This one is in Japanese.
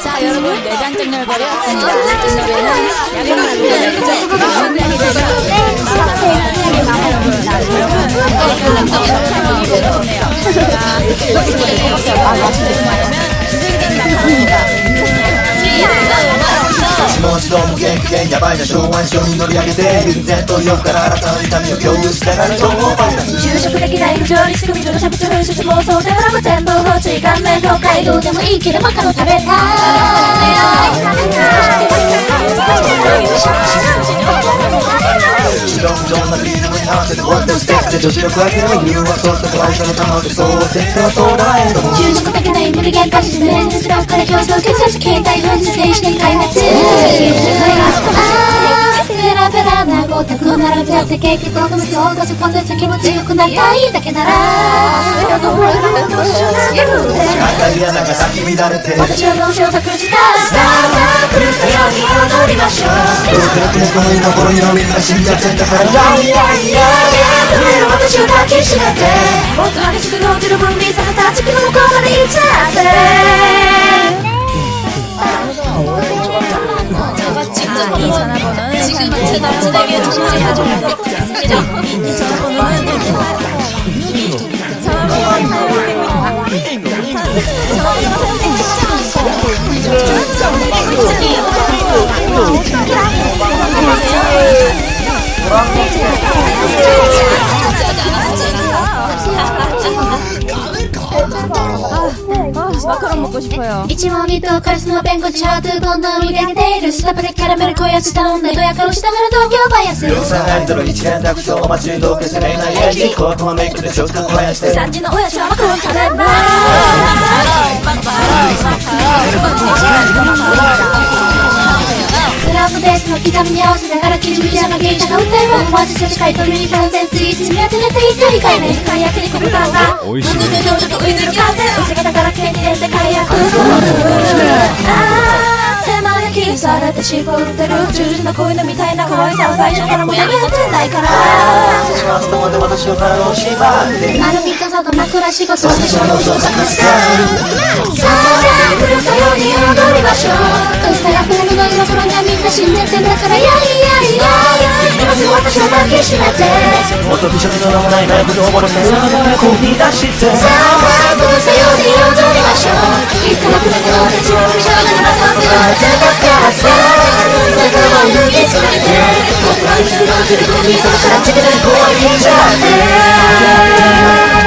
자, 여러분, 내장적 열거리 왔습니다. 내장적 열거리는 약간 문장이 되면もう一度も元気でヤバいな昭和に乗り上げて臨然と横から新たな痛みを共有してなる情報バイラス就職できない不条理仕組み上のしゃぶちゃぶし妄想だからも全部放置顔面東海道でもいいけどマカロン食べたいいろんなリズムに合わせてワンツーステップで女子力上げれば言うはそうした会社の玉でそう設定はそうだえども就職できない無理限界実現実力から競争決済携帯分実現して壊滅ペラペラなごたく並べて結局どのそうがそこで先も強くなりたいだけなら当たりやなんか先乱れて私は脳死を作したさあ狂ったように踊りましょうどうくらくねこの今頃にのみんな死んじゃってんだからいや私を抱きしめてもっと激しく落ちる分離させた月の向こうまで行っちゃって이 전화번호는 지금 진에게 통화해주도록 하겠습니다. 이 전화번호는 마카롱 먹고 싶어요. 이치모니또 카리스마 뱅고지 샤워드 번호 우리에게 데이를 스타프레 캐러멜 코야스 다운데 도약가로 시다가라 도쿄 바이아스 용산 아이들로 이치한 닥쳐 마치도 계산해 나의 지 코아코마 메이크를 쇼트 코야스 산지는 오야시와 마카롱 타레마クラブベースの刻みに合わせながら生地みたいな芸者が歌えば思わず世界とミニコンテンツいつもやってて一人買い目解約にこぶ感が僕の表情と浮いてる風薄型から手に入れて解約手前でキーされて絞ってる十字の恋のみたいな可愛さは最初からもうやめはてないから明日まで私の体を縛って丸みかさと枕仕事私は脳を咲かせたさあ狂ったように踊りましょう薄らフレームの今頃にはみんな死んでってんだからやいや今すぐ私を抱きしめてもっと美食の名もないライブで溺れてそのままコーヒー出してさあ狂ったように踊りましょういくらくらくの私を美少女にまとって言われてたからさ仲間を脱ぎつめて僕は生きるのを手でコーヒー探しらちぎれる怖いんじゃって